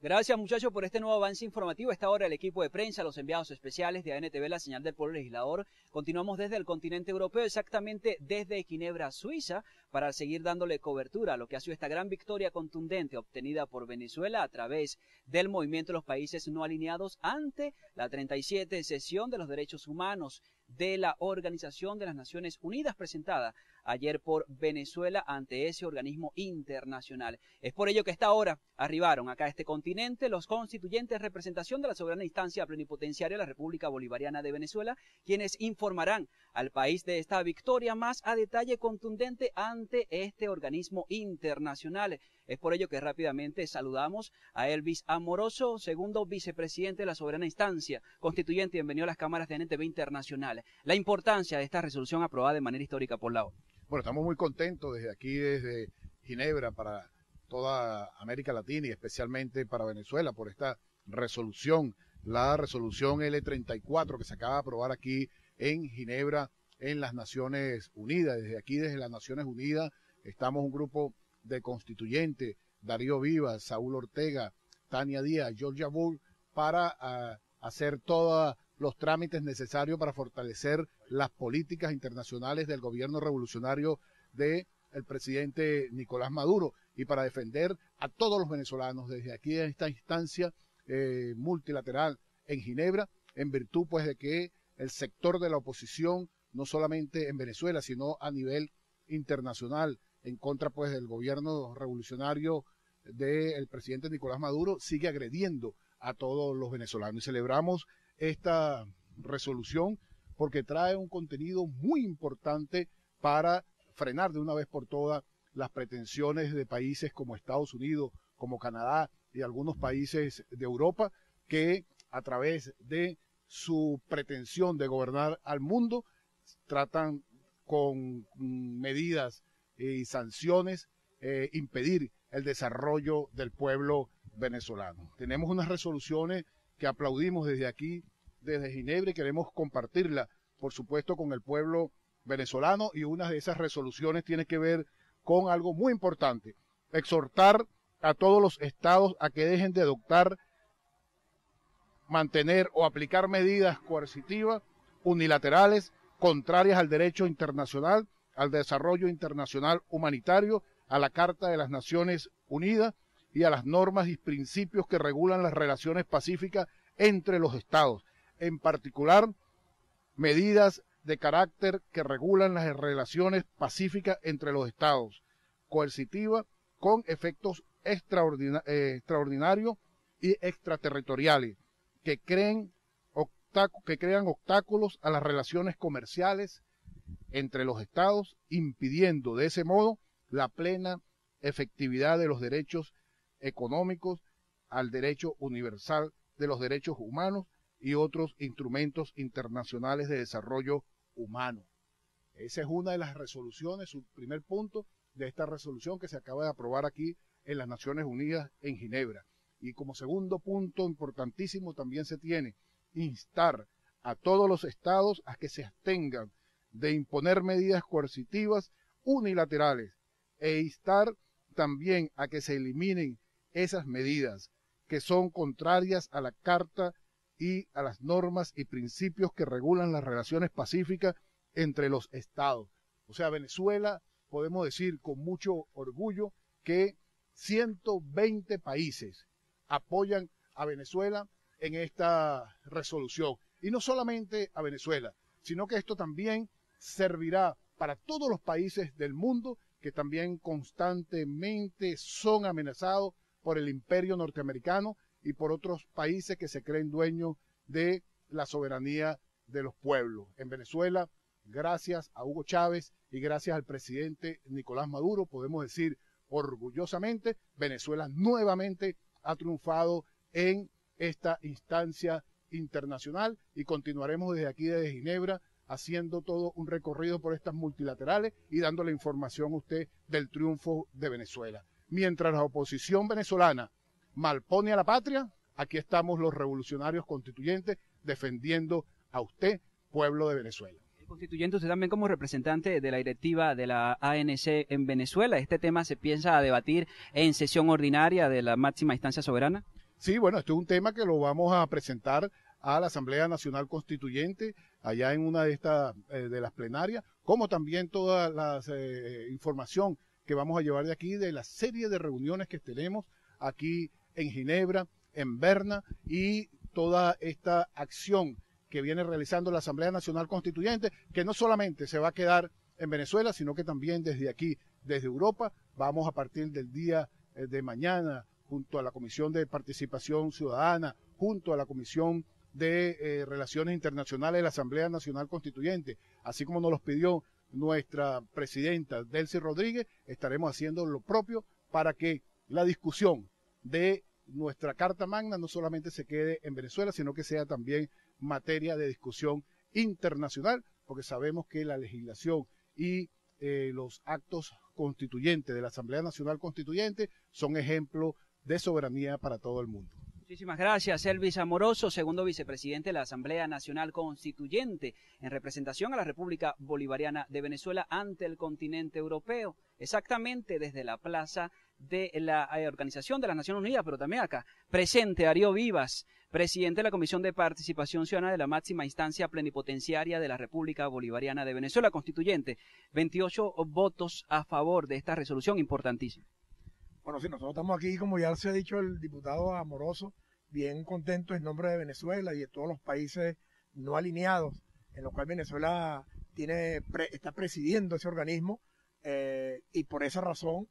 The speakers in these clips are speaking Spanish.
Gracias, muchachos, por este nuevo avance informativo. A esta hora el equipo de prensa, los enviados especiales de ANTV, la señal del pueblo legislador, continuamos desde el continente europeo, exactamente desde Ginebra, Suiza, para seguir dándole cobertura a lo que ha sido esta gran victoria contundente obtenida por Venezuela a través del movimiento de los países no alineados ante la 37 sesión de los derechos humanos de la Organización de las Naciones Unidas presentada ayer por Venezuela ante ese organismo internacional. Es por ello que a esta hora arribaron acá a este continente los constituyentes de representación de la soberana instancia plenipotenciaria de la República Bolivariana de Venezuela, quienes informarán al país de esta victoria más a detalle contundente ante este organismo internacional. Es por ello que rápidamente saludamos a Elvis Amoroso, segundo vicepresidente de la soberana instancia constituyente. Bienvenido a las cámaras de ANTV Internacional. La importancia de esta resolución aprobada de manera histórica por la ONU. Bueno, estamos muy contentos desde aquí, desde Ginebra, para toda América Latina y especialmente para Venezuela, por esta resolución, la resolución L34 que se acaba de aprobar aquí en Ginebra, en las Naciones Unidas. Desde aquí, desde las Naciones Unidas, estamos un grupo de constituyentes, Darío Vivas, Saúl Ortega, Tania Díaz, Georgia Bull, para hacer todos los trámites necesarios para fortalecer las políticas internacionales del gobierno revolucionario del presidente Nicolás Maduro y para defender a todos los venezolanos desde aquí en esta instancia multilateral en Ginebra, en virtud pues de que el sector de la oposición, no solamente en Venezuela, sino a nivel internacional, en contra pues del gobierno revolucionario del presidente Nicolás Maduro, sigue agrediendo a todos los venezolanos. Y celebramos esta resolución porque trae un contenido muy importante para frenar de una vez por todas las pretensiones de países como Estados Unidos, como Canadá y algunos países de Europa que a través de su pretensión de gobernar al mundo tratan con medidas y sanciones impedir el desarrollo del pueblo venezolano. Tenemos unas resoluciones que aplaudimos desde aquí, desde Ginebra, y queremos compartirla, por supuesto, con el pueblo venezolano, y una de esas resoluciones tiene que ver con algo muy importante: exhortar a todos los estados a que dejen de adoptar, mantener o aplicar medidas coercitivas, unilaterales, contrarias al derecho internacional, al desarrollo internacional humanitario, a la Carta de las Naciones Unidas y a las normas y principios que regulan las relaciones pacíficas entre los estados, en particular medidas de carácter que regulan las relaciones pacíficas entre los estados, coercitiva con efectos extraordinarios y extraterritoriales, que crean obstáculos a las relaciones comerciales entre los estados, impidiendo de ese modo la plena efectividad de los derechos económicos, al derecho universal de los derechos humanos y otros instrumentos internacionales de desarrollo humano. Esa es una de las resoluciones, su primer punto de esta resolución que se acaba de aprobar aquí en las Naciones Unidas en Ginebra. Y como segundo punto importantísimo también se tiene instar a todos los estados a que se abstengan de imponer medidas coercitivas unilaterales e instar también a que se eliminen esas medidas que son contrarias a la Carta y a las normas y principios que regulan las relaciones pacíficas entre los estados. O sea, Venezuela, podemos decir con mucho orgullo que 120 países apoyan a Venezuela en esta resolución. Y no solamente a Venezuela, sino que esto también servirá para todos los países del mundo que también constantemente son amenazados por el imperio norteamericano y por otros países que se creen dueños de la soberanía de los pueblos. En Venezuela, gracias a Hugo Chávez y gracias al presidente Nicolás Maduro, podemos decir orgullosamente, Venezuela nuevamente ha triunfado en esta instancia internacional y continuaremos desde aquí, desde Ginebra, haciendo todo un recorrido por estas multilaterales y dándole información a usted del triunfo de Venezuela. Mientras la oposición venezolana malpone a la patria, aquí estamos los revolucionarios constituyentes defendiendo a usted, pueblo de Venezuela. Constituyente, usted también como representante de la directiva de la ANC en Venezuela, ¿este tema se piensa debatir en sesión ordinaria de la máxima instancia soberana? Sí, bueno, esto es un tema que lo vamos a presentar a la Asamblea Nacional Constituyente, allá en una de estas de las plenarias, como también toda la información que vamos a llevar de aquí, de la serie de reuniones que tenemos aquí en Ginebra, en Berna, y toda esta acción que viene realizando la Asamblea Nacional Constituyente, que no solamente se va a quedar en Venezuela, sino que también desde aquí, desde Europa, vamos a partir del día de mañana, junto a la Comisión de Participación Ciudadana, junto a la Comisión de Relaciones Internacionales de la Asamblea Nacional Constituyente, así como nos los pidió nuestra presidenta Delcy Rodríguez, estaremos haciendo lo propio para que la discusión de nuestra Carta Magna no solamente se quede en Venezuela, sino que sea también materia de discusión internacional, porque sabemos que la legislación y los actos constituyentes de la Asamblea Nacional Constituyente son ejemplo de soberanía para todo el mundo. Muchísimas gracias, Elvis Amoroso, segundo vicepresidente de la Asamblea Nacional Constituyente, en representación a la República Bolivariana de Venezuela ante el continente europeo, exactamente desde la plaza de la Organización de las Naciones Unidas, pero también acá, presente Darío Vivas, presidente de la Comisión de Participación Ciudadana de la máxima instancia plenipotenciaria de la República Bolivariana de Venezuela, constituyente, 28 votos a favor de esta resolución importantísima. Bueno, sí, nosotros estamos aquí, como ya se ha dicho el diputado Amoroso, bien contentos en nombre de Venezuela y de todos los países no alineados, en los cuales Venezuela está presidiendo ese organismo, y por esa razón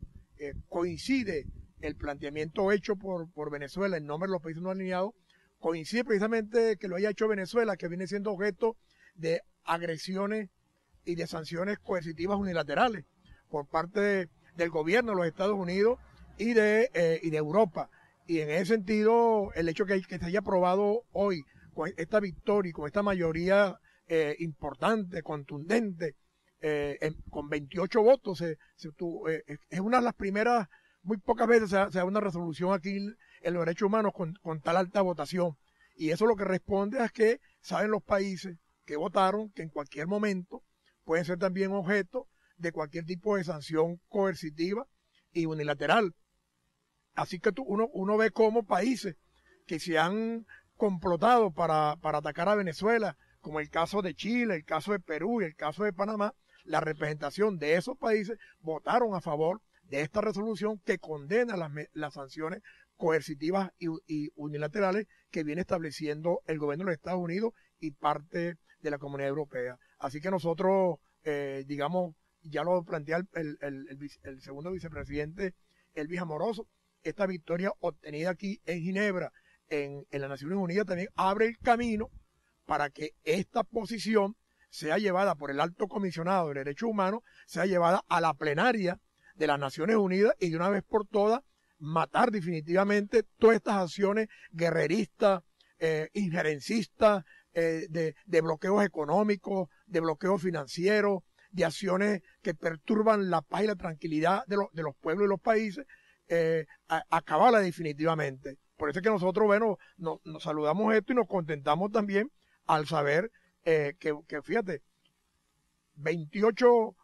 coincide el planteamiento hecho por Venezuela en nombre de los países no alineados, coincide precisamente que lo haya hecho Venezuela, que viene siendo objeto de agresiones y de sanciones coercitivas unilaterales por parte del gobierno de los Estados Unidos y de Europa. Y en ese sentido, el hecho que se haya aprobado hoy, con esta victoria y con esta mayoría importante, contundente, con 28 votos, es una de las primeras, muy pocas veces se da una resolución aquí en los derechos humanos con tal alta votación. Y eso lo que responde es que saben los países que votaron que en cualquier momento pueden ser también objeto de cualquier tipo de sanción coercitiva y unilateral. Así que uno ve cómo países que se han complotado para atacar a Venezuela, como el caso de Chile, el caso de Perú y el caso de Panamá, la representación de esos países votaron a favor de esta resolución que condena las sanciones coercitivas y unilaterales que viene estableciendo el gobierno de los Estados Unidos y parte de la Comunidad Europea. Así que nosotros, digamos, ya lo plantea el segundo vicepresidente Elvis Amoroso, esta victoria obtenida aquí en Ginebra, en las Naciones Unidas, también abre el camino para que esta posición sea llevada por el Alto Comisionado de Derechos Humanos, sea llevada a la plenaria de las Naciones Unidas y de una vez por todas matar definitivamente todas estas acciones guerreristas, injerencistas, de bloqueos económicos, de bloqueos financieros, de acciones que perturban la paz y la tranquilidad de los pueblos y los países, acabarla definitivamente. Por eso es que nosotros, bueno, nos saludamos esto y nos contentamos también al saber que fíjate, 28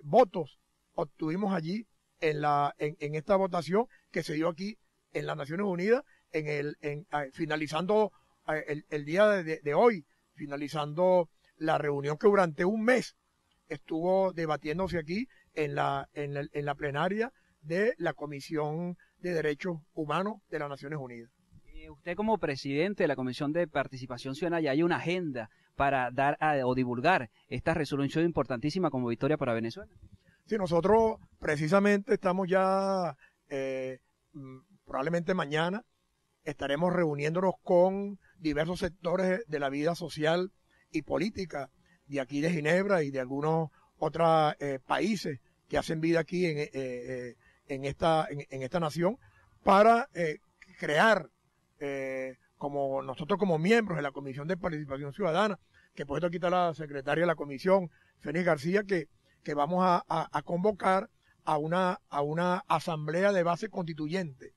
votos obtuvimos allí en esta votación que se dio aquí en las Naciones Unidas, finalizando el día de hoy, finalizando la reunión que durante un mes estuvo debatiéndose aquí en la plenaria de la Comisión de Derechos Humanos de las Naciones Unidas. Usted como presidente de la Comisión de Participación Ciudadana, ya hay una agenda para dar o divulgar esta resolución importantísima como victoria para Venezuela. Sí, nosotros precisamente estamos ya, probablemente mañana, estaremos reuniéndonos con diversos sectores de la vida social y política de aquí de Ginebra y de algunos otros países que hacen vida aquí en esta nación para crear, como nosotros como miembros de la Comisión de Participación Ciudadana, que por esto aquí está la secretaria de la comisión, Félix García, que vamos a convocar a una asamblea de base constituyente.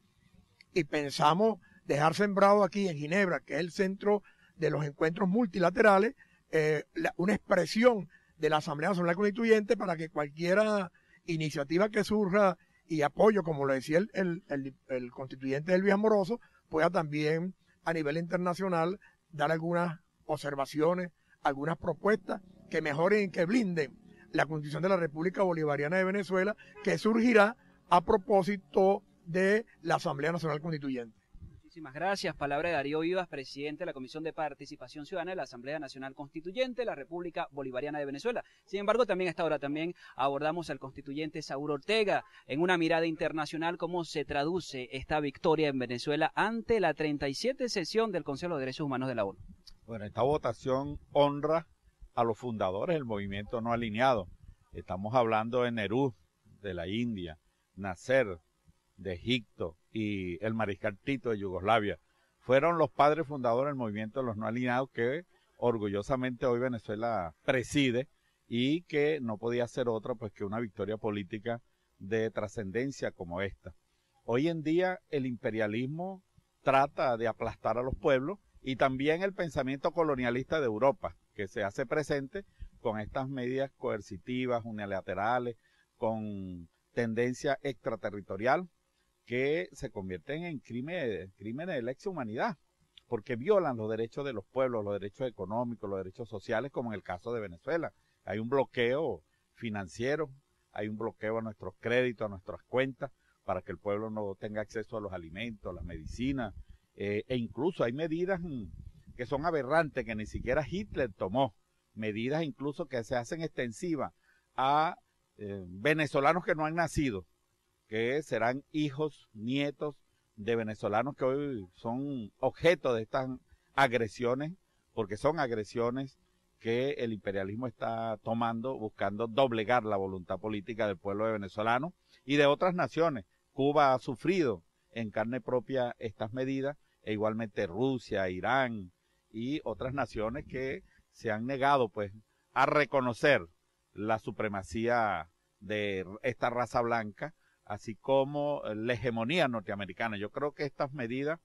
Y pensamos dejar sembrado aquí en Ginebra, que es el centro de los encuentros multilaterales, una expresión de la Asamblea Nacional Constituyente para que cualquier iniciativa que surja y apoyo, como lo decía el constituyente Elvis Amoroso, pueda también a nivel internacional dar algunas observaciones, algunas propuestas que mejoren y que blinden la Constitución de la República Bolivariana de Venezuela, que surgirá a propósito de la Asamblea Nacional Constituyente. Muchísimas gracias. Palabra de Darío Vivas, presidente de la Comisión de Participación Ciudadana de la Asamblea Nacional Constituyente de la República Bolivariana de Venezuela. Sin embargo, también a esta hora también abordamos al constituyente Saúl Ortega en una mirada internacional, cómo se traduce esta victoria en Venezuela ante la 37 sesión del Consejo de Derechos Humanos de la ONU. Bueno, esta votación honra a los fundadores del movimiento no alineado. Estamos hablando de Nehru, de la India, Nasser, de Egipto, y el mariscal Tito de Yugoslavia. Fueron los padres fundadores del movimiento de los no alineados que orgullosamente hoy Venezuela preside y que no podía ser otra pues que una victoria política de trascendencia como esta. Hoy en día el imperialismo trata de aplastar a los pueblos y también el pensamiento colonialista de Europa, que se hace presente con estas medidas coercitivas, unilaterales, con tendencia extraterritorial, que se convierten en crímenes de lesa humanidad, porque violan los derechos de los pueblos, los derechos económicos, los derechos sociales, como en el caso de Venezuela. Hay un bloqueo financiero, hay un bloqueo a nuestros créditos, a nuestras cuentas, para que el pueblo no tenga acceso a los alimentos, a las medicinas, e incluso hay medidas que son aberrantes, que ni siquiera Hitler tomó, medidas incluso que se hacen extensivas a venezolanos que no han nacido, que serán hijos, nietos de venezolanos que hoy son objeto de estas agresiones, porque son agresiones que el imperialismo está tomando, buscando doblegar la voluntad política del pueblo venezolano y de otras naciones. Cuba ha sufrido en carne propia estas medidas, e igualmente Rusia, Irán y otras naciones que se han negado pues a reconocer la supremacía de esta raza blanca, así como la hegemonía norteamericana. Yo creo que estas medidas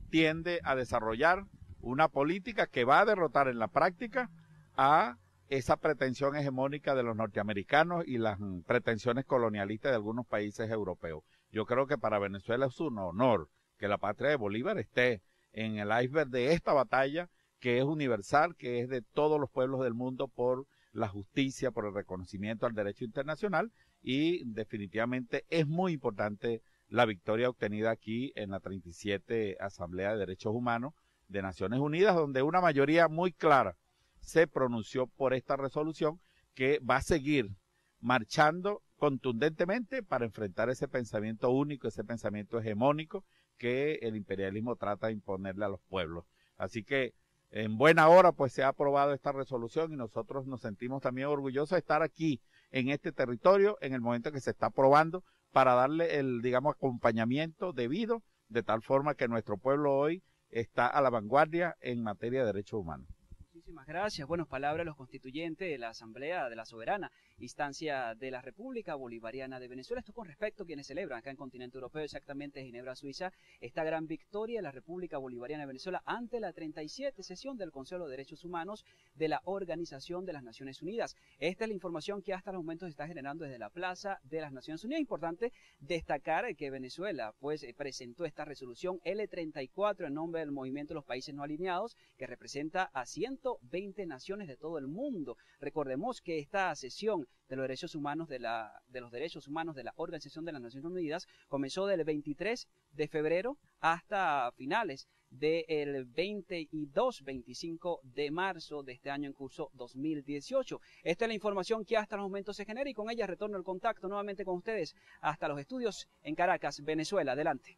tienden a desarrollar una política que va a derrotar en la práctica a esa pretensión hegemónica de los norteamericanos y las pretensiones colonialistas de algunos países europeos. Yo creo que para Venezuela es un honor que la patria de Bolívar esté en el iceberg de esta batalla, que es universal, que es de todos los pueblos del mundo, por la justicia, por el reconocimiento al derecho internacional, y definitivamente es muy importante la victoria obtenida aquí en la 37 Asamblea de Derechos Humanos de Naciones Unidas, donde una mayoría muy clara se pronunció por esta resolución que va a seguir marchando contundentemente para enfrentar ese pensamiento único, ese pensamiento hegemónico que el imperialismo trata de imponerle a los pueblos. Así que en buena hora pues se ha aprobado esta resolución y nosotros nos sentimos también orgullosos de estar aquí en este territorio en el momento que se está aprobando, para darle el, digamos, acompañamiento debido, de tal forma que nuestro pueblo hoy está a la vanguardia en materia de derechos humanos. Muchísimas gracias. Buenas palabras a los constituyentes de la Asamblea de la Soberana Instancia de la República Bolivariana de Venezuela. Esto con respecto a quienes celebran acá en continente europeo, exactamente en Ginebra, Suiza, esta gran victoria de la República Bolivariana de Venezuela ante la 37 sesión del Consejo de Derechos Humanos de la Organización de las Naciones Unidas. Esta es la información que hasta los momentos se está generando desde la Plaza de las Naciones Unidas. Importante destacar que Venezuela pues presentó esta resolución L34 en nombre del Movimiento de los Países No Alineados, que representa a 120 naciones de todo el mundo. Recordemos que esta sesión de los derechos humanos de la Organización de las Naciones Unidas comenzó del 23 de febrero hasta finales del 22-25 de marzo de este año en curso 2018. Esta es la información que hasta los momentos se genera y con ella retorno el contacto nuevamente con ustedes hasta los estudios en Caracas, Venezuela. Adelante.